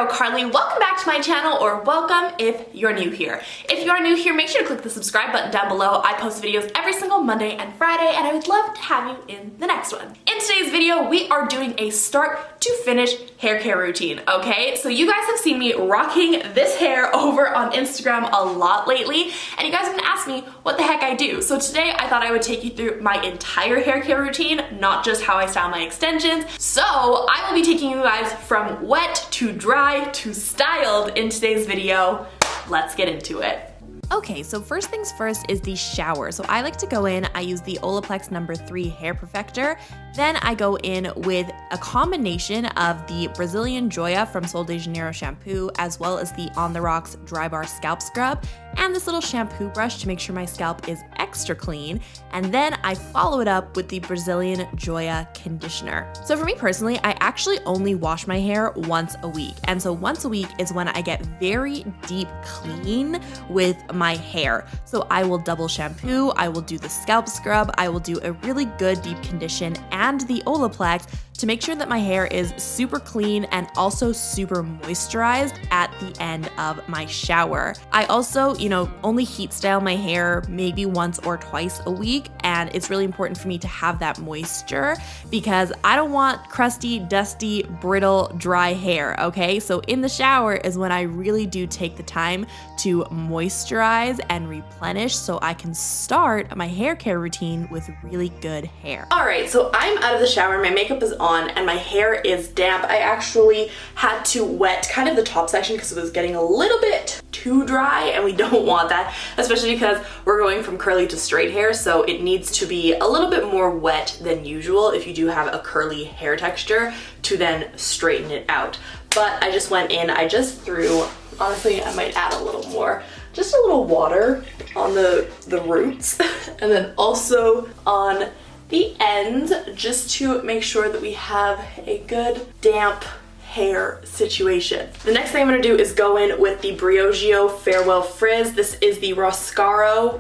girl Carly. Welcome back to my channel, or welcome if you're new here. If you are new here, make sure to click the subscribe button down below. I post videos every single Monday and Friday, and I would love to have you in the next one. In today's video, we are doing a start to finish hair care routine, okay? So you guys have seen me rocking this hair over on Instagram a lot lately, and you guys have been asking me what the heck I do. So today I thought I would take you through my entire hair care routine, not just how I style my extensions. So I will be taking you guys from wet to dry to styled in today's video. Let's get into it. Okay, so first things first is the shower. So I like to go in, I use the Olaplex No. 3 Hair Perfector. Then I go in with a combination of the Brazilian Joya from Sol de Janeiro shampoo, as well as the On The Rocks Dry Bar Scalp Scrub, and this little shampoo brush to make sure my scalp is extra clean. And then I follow it up with the Brazilian Joya conditioner. So for me personally, I actually only wash my hair once a week. And so once a week is when I get very deep clean with my hair. So I will double shampoo, I will do the scalp scrub, I will do a really good deep condition and the Olaplex to make sure that my hair is super clean and also super moisturized at the end of my shower. I also, only heat style my hair maybe once or twice a week, and it's really important for me to have that moisture because I don't want crusty, dusty, brittle, dry hair, okay? So in the shower is when I really do take the time to moisturize and replenish so I can start my hair care routine with really good hair. All right, so I'm out of the shower, my makeup is on, and my hair is damp. I actually had to wet kind of the top section because it was getting a little bit too dry, and we don't want that, especially because we're going from curly to straight hair, so it needs to be a little bit more wet than usual if you do have a curly hair texture to then straighten it out. But I just went in, I just threw, honestly, I might add a little more, just a little water on the roots and then also on the ends, just to make sure that we have a good damp hair situation. The next thing I'm gonna do is go in with the Briogeo Farewell Frizz. This is the Roscarco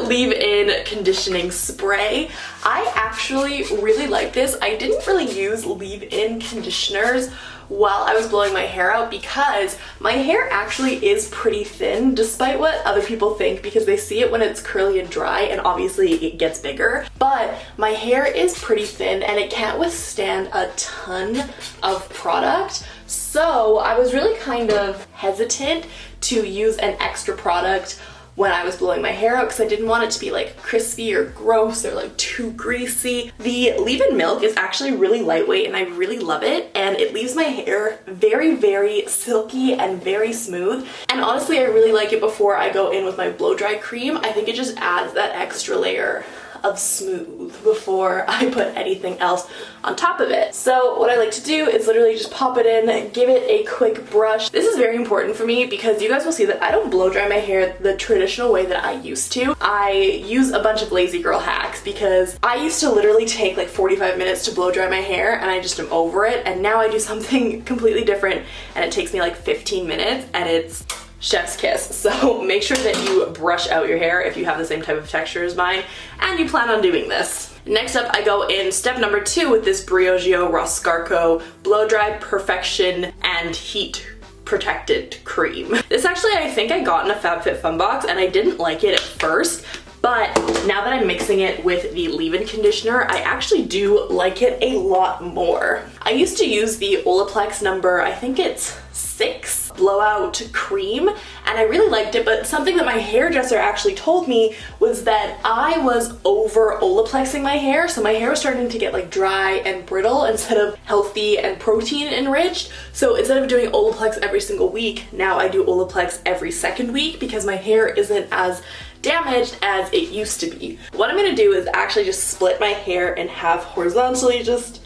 leave-in conditioning spray. I actually really like this. I didn't really use leave-in conditioners while I was blowing my hair out because my hair actually is pretty thin, despite what other people think, because they see it when it's curly and dry and obviously it gets bigger. But my hair is pretty thin and it can't withstand a ton of product. So I was really kind of hesitant to use an extra product when I was blowing my hair out because I didn't want it to be like crispy or gross or like too greasy. The leave-in milk is actually really lightweight and I really love it, and it leaves my hair very, very silky and very smooth. And honestly, I really like it before I go in with my blow dry cream. I think it just adds that extra layer of smooth before I put anything else on top of it. So what I like to do is literally just pop it in, give it a quick brush. This is very important for me because you guys will see that I don't blow dry my hair the traditional way that I used to. I use a bunch of lazy girl hacks because I used to literally take like 45 minutes to blow dry my hair and I just am over it, and now I do something completely different and it takes me like 15 minutes and it's chef's kiss. So make sure that you brush out your hair if you have the same type of texture as mine and you plan on doing this. Next up, I go in step number 2 with this Briogeo Roscarco Blow Dry Perfection and Heat Protected Cream. This actually I think I got in a FabFitFun box and I didn't like it at first, but now that I'm mixing it with the leave-in conditioner, I actually do like it a lot more. I used to use the Olaplex I think it's 6 blowout cream, and I really liked it, but something that my hairdresser actually told me was that I was over Olaplexing my hair, so my hair was starting to get like dry and brittle instead of healthy and protein enriched. So instead of doing Olaplex every single week, now I do Olaplex every second week because my hair isn't as damaged as it used to be. What I'm gonna do is actually just split my hair in half horizontally, just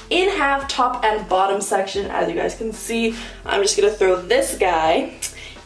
in half, top and bottom section. As you guys can see, I'm just gonna throw this guy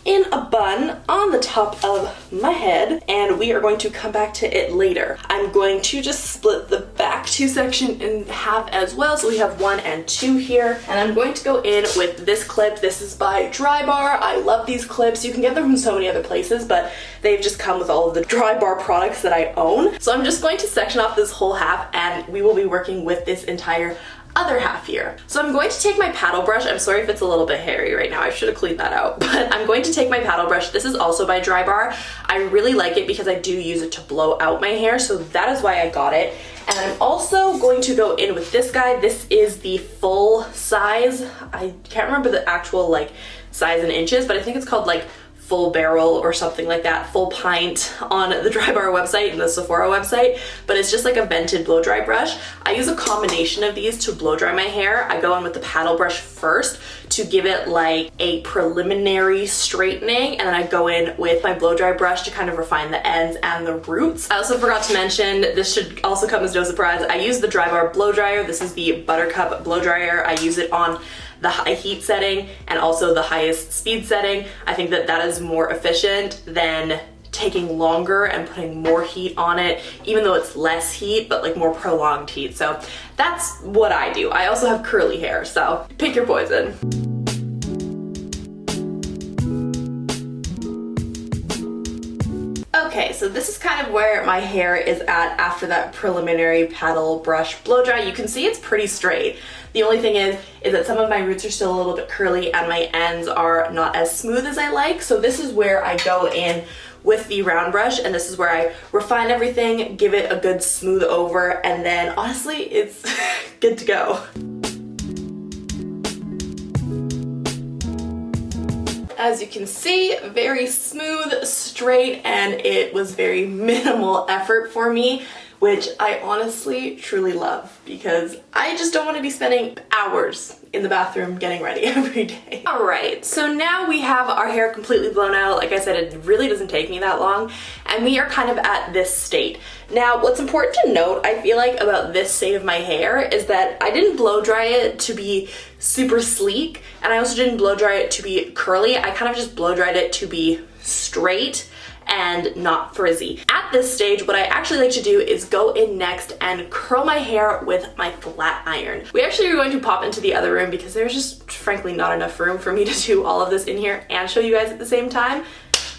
in a bun on the top of my head, and we are going to come back to it later. I'm going to just split the back 2 section in half as well, so we have 1 and 2 here, and I'm going to go in with this clip. This is by Dry Bar. I love these clips. You can get them from so many other places, but they've just come with all of the Dry Bar products that I own. So I'm just going to section off this whole half, and we will be working with this entire other half here. So I'm going to take my paddle brush. I'm sorry if it's a little bit hairy right now. I should have cleaned that out, but I'm going to take my paddle brush. This is also by Drybar. I really like it because I do use it to blow out my hair, so that is why I got it. And I'm also going to go in with this guy. This is the full size. I can't remember the actual like size in inches, but I think it's called like full barrel or something like that, full pint on the Drybar website and the Sephora website, but it's just like a vented blow dry brush. I use a combination of these to blow dry my hair. I go in with the paddle brush first to give it like a preliminary straightening, and then I go in with my blow dry brush to kind of refine the ends and the roots. I also forgot to mention, this should also come as no surprise, I use the Drybar blow dryer. This is the Buttercup blow dryer. I use it on the high heat setting and also the highest speed setting. I think that that is more efficient than taking longer and putting more heat on it, even though it's less heat, but like more prolonged heat. So that's what I do. I also have curly hair, so pick your poison. Okay, so this is kind of where my hair is at after that preliminary paddle brush blow dry. You can see it's pretty straight. The only thing is that some of my roots are still a little bit curly and my ends are not as smooth as I like. So this is where I go in with the round brush, and this is where I refine everything, give it a good smooth over, and then honestly, it's good to go. As you can see, very smooth, straight, and it was very minimal effort for me, which I honestly truly love because I just don't want to be spending hours in the bathroom getting ready every day. All right, so now we have our hair completely blown out. Like I said, it really doesn't take me that long, and we are kind of at this state. Now, what's important to note, I feel like, about this state of my hair is that I didn't blow dry it to be super sleek, and I also didn't blow dry it to be curly. I kind of just blow dried it to be straight and not frizzy. At this stage, what I actually like to do is go in next and curl my hair with my flat iron. We actually are going to pop into the other room because there's just frankly not enough room for me to do all of this in here and show you guys at the same time.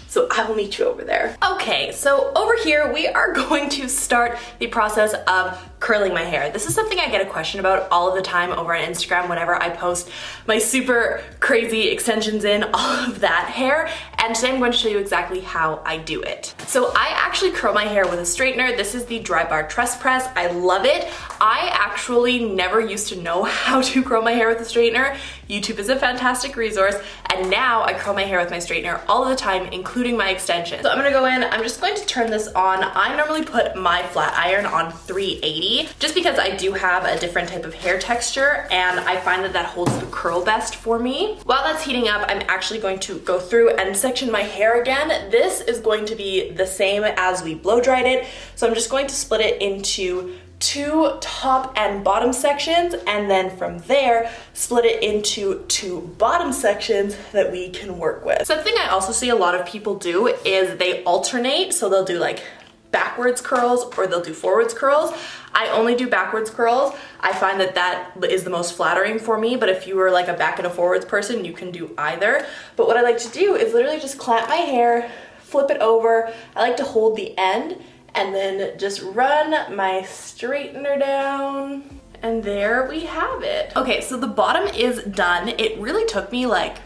So I will meet you over there. Okay, so over here we are going to start the process of curling my hair. This is something I get a question about all of the time over on Instagram whenever I post my super crazy extensions in, all of that hair, and today I'm going to show you exactly how I do it. So I actually curl my hair with a straightener. This is the Drybar Trust Press. I love it. I actually never used to know how to curl my hair with a straightener. YouTube is a fantastic resource, and now I curl my hair with my straightener all of the time, including my extensions. So I'm gonna go in, I'm just going to turn this on. I normally put my flat iron on 380 just because I do have a different type of hair texture, and I find that that holds the curl best for me. While that's heating up, I'm actually going to go through and section my hair again. This is going to be the same as we blow dried it, so I'm just going to split it into two top and bottom sections, and then from there split it into two bottom sections that we can work with. Something I also see a lot of people do is they alternate, so they'll do like backwards curls or they'll do forwards curls. I only do backwards curls. I find that that is the most flattering for me, but if you were like a back and a forwards person, you can do either. But what I like to do is literally just clamp my hair, flip it over. I like to hold the end and then just run my straightener down, and there we have it. Okay, so the bottom is done. It really took me like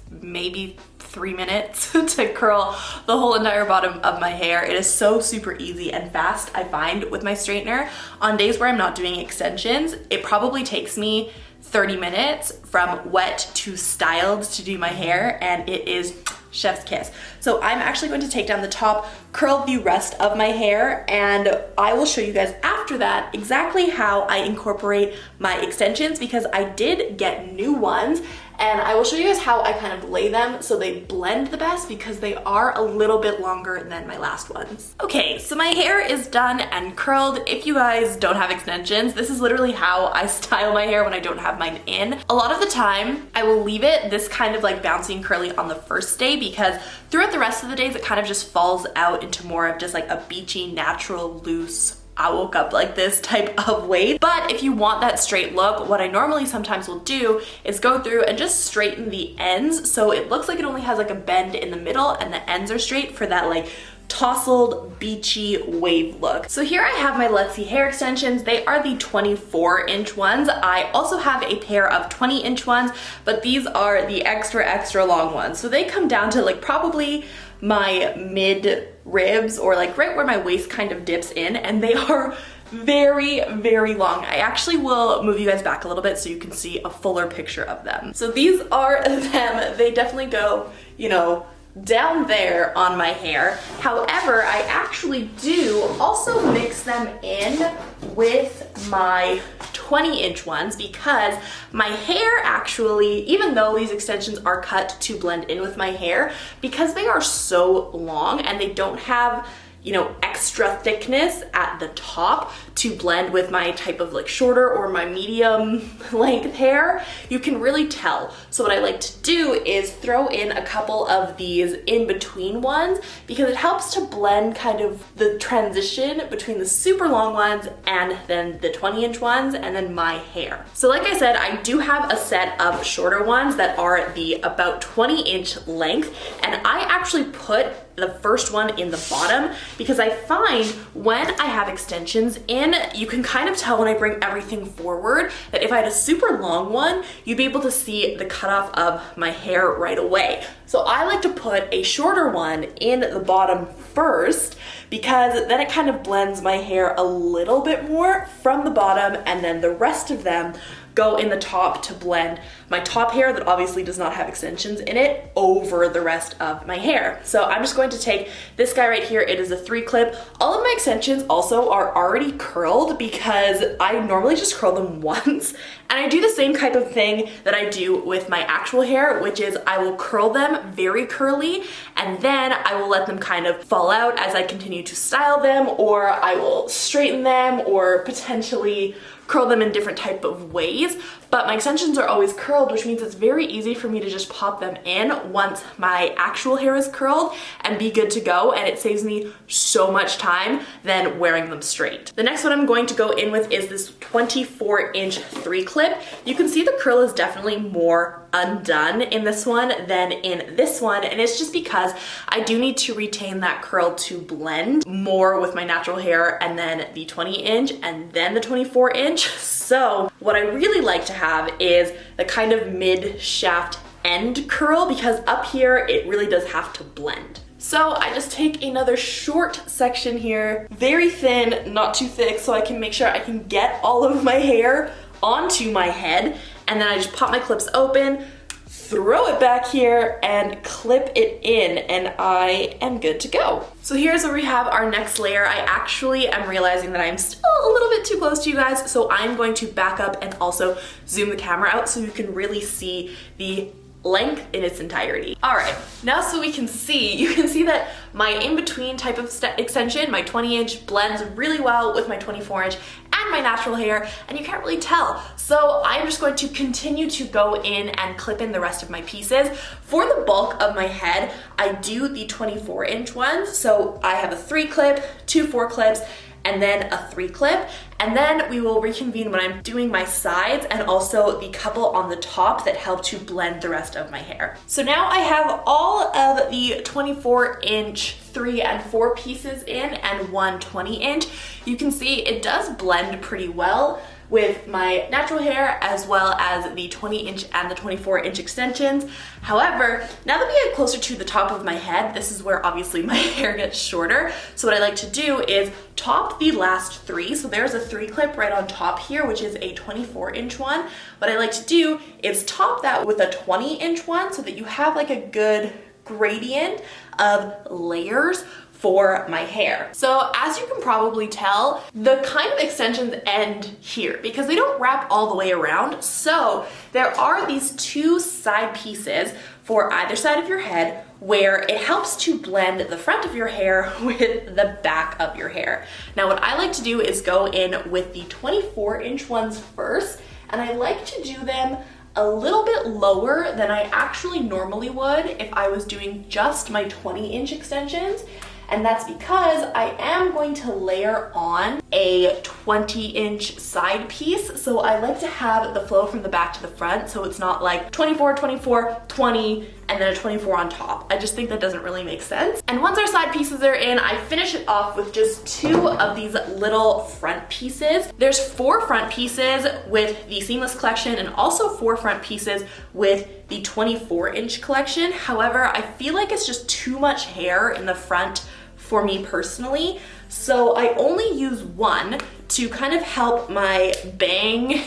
maybe 3 minutes to curl the whole entire bottom of my hair. It is so super easy and fast, I find, with my straightener. On days where I'm not doing extensions, it probably takes me 30 minutes from wet to styled to do my hair, and it is chef's kiss. So I'm actually going to take down the top, curl the rest of my hair, and I will show you guys after that exactly how I incorporate my extensions, because I did get new ones, and I will show you guys how I kind of lay them so they blend the best, because they are a little bit longer than my last ones. Okay, so my hair is done and curled. If you guys don't have extensions, this is literally how I style my hair when I don't have mine in. A lot of the time, I will leave it this kind of like bouncy and curly on the first day, because throughout the rest of the days, it kind of just falls out into more of just like a beachy, natural, loose, I woke up like this type of wave. But if you want that straight look, what I normally sometimes will do is go through and just straighten the ends so it looks like it only has like a bend in the middle and the ends are straight for that like tousled, beachy wave look. So here I have my Luxy hair extensions. They are the 24-inch ones. I also have a pair of 20-inch ones, but these are the extra long ones. So they come down to like probably my mid ribs, or like right where my waist kind of dips in, and they are very long. I actually will move you guys back a little bit so you can see a fuller picture of them. So these are them. They definitely go, you know, down there on my hair. However, I actually do also mix them in with my 20-inch ones, because my hair actually, even though these extensions are cut to blend in with my hair, because they are so long and they don't have, you know, extra thickness at the top to blend with my type of like shorter or my medium length hair, you can really tell. So what I like to do is throw in a couple of these in between ones, because it helps to blend kind of the transition between the super long ones and then the 20-inch ones and then my hair. So like I said, I do have a set of shorter ones that are the about 20-inch length, and I actually put the first one in the bottom because I find when I have extensions in, you can kind of tell when I bring everything forward that if I had a super long one, you'd be able to see the cutoff of my hair right away. So I like to put a shorter one in the bottom first, because then it kind of blends my hair a little bit more from the bottom, and then the rest of them go in the top to blend my top hair that obviously does not have extensions in it over the rest of my hair. So I'm just going to take this guy right here. It is a 3-clip. All of my extensions also are already curled because I normally just curl them once. And I do the same type of thing that I do with my actual hair, which is I will curl them very curly, and then I will let them kind of fall out as I continue to style them, or I will straighten them, or potentially curl them in different type of ways. But my extensions are always curled, which means it's very easy for me to just pop them in once my actual hair is curled and be good to go, and it saves me so much time than wearing them straight. The next one I'm going to go in with is this 24-inch 3-clip. You can see the curl is definitely more undone in this one than in this one, and it's just because I do need to retain that curl to blend more with my natural hair, and then the 20-inch and then the 24-inch. So what I really like to have is the kind of mid shaft end curl, because up here it really does have to blend. So I just take another short section here, very thin, not too thick, so I can make sure I can get all of my hair onto my head, and then I just pop my clips open, throw it back here, and clip it in, and I am good to go. So here's where we have our next layer. I actually am realizing that I'm still a little bit too close to you guys, so I'm going to back up and also zoom the camera out so you can really see the length in its entirety. All right, now so we can see, you can see that my in-between type of extension, my 20-inch, blends really well with my 24-inch and my natural hair, and you can't really tell. So I'm just going to continue to go in and clip in the rest of my pieces. For the bulk of my head, I do the 24-inch ones. So I have a 3-clip, 2 4-clips, and then a 3-clip, and then we will reconvene when I'm doing my sides and also the couple on the top that help to blend the rest of my hair. So now I have all of the 24-inch 3 and 4 pieces in and one 20-inch. You can see it does blend pretty well with my natural hair as well as the 20-inch and the 24-inch extensions. However, now that we get closer to the top of my head, this is where obviously my hair gets shorter. So what I like to do is top the last 3. So there's a 3-clip right on top here, which is a 24-inch one. What I like to do is top that with a 20-inch one so that you have like a good gradient of layers for my hair. So as you can probably tell, the kind of extensions end here because they don't wrap all the way around. So there are these 2 side pieces for either side of your head where it helps to blend the front of your hair with the back of your hair. Now what I like to do is go in with the 24-inch ones first, and I like to do them a little bit lower than I actually normally would if I was doing just my 20-inch extensions. And that's because I am going to layer on a 20-inch side piece. So I like to have the flow from the back to the front, so it's not like 24, 24, 20, and then a 24 on top. I just think that doesn't really make sense. And once our side pieces are in, I finish it off with just 2 of these little front pieces. There's 4 front pieces with the seamless collection and also 4 front pieces with the 24-inch collection. However, I feel like it's just too much hair in the front for me personally. So I only use 1 to kind of help my bang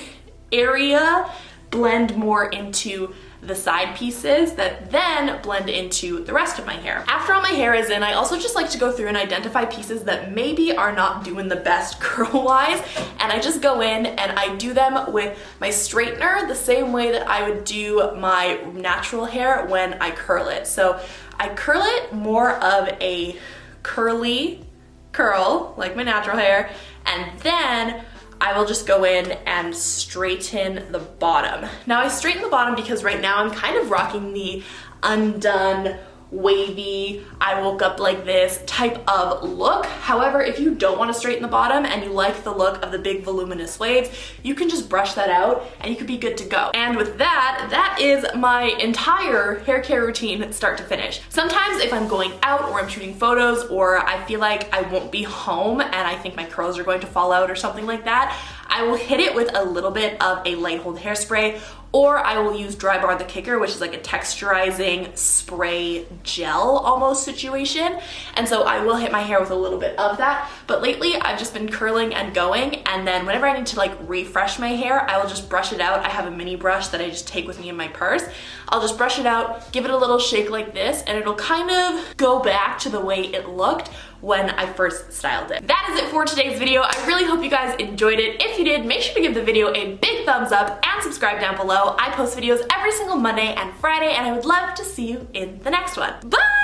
area blend more into the side pieces that then blend into the rest of my hair. After all my hair is in, I also just like to go through and identify pieces that maybe are not doing the best curl-wise, and I just go in and I do them with my straightener the same way that I would do my natural hair when I curl it. So I curl it more of a curly curl, like my natural hair, and then I will just go in and straighten the bottom. Now I straighten the bottom because right now I'm kind of rocking the undone, wavy, I woke up like this type of look. However, if you don't want to straighten the bottom and you like the look of the big voluminous waves, you can just brush that out and you could be good to go. And with that, that is my entire hair care routine start to finish. Sometimes if I'm going out or I'm shooting photos or I feel like I won't be home and I think my curls are going to fall out or something like that, I will hit it with a little bit of a light hold hairspray, or I will use Dry Bar the Kicker, which is like a texturizing spray gel almost situation. And so I will hit my hair with a little bit of that. But lately I've just been curling and going, and then whenever I need to like refresh my hair, I will just brush it out. I have a mini brush that I just take with me in my purse. I'll just brush it out, give it a little shake like this, and it'll kind of go back to the way it looked when I first styled it. That is it for today's video. I really hope you guys enjoyed it. If you did, make sure to give the video a big thumbs up and subscribe down below. I post videos every single Monday and Friday, and I would love to see you in the next one. Bye!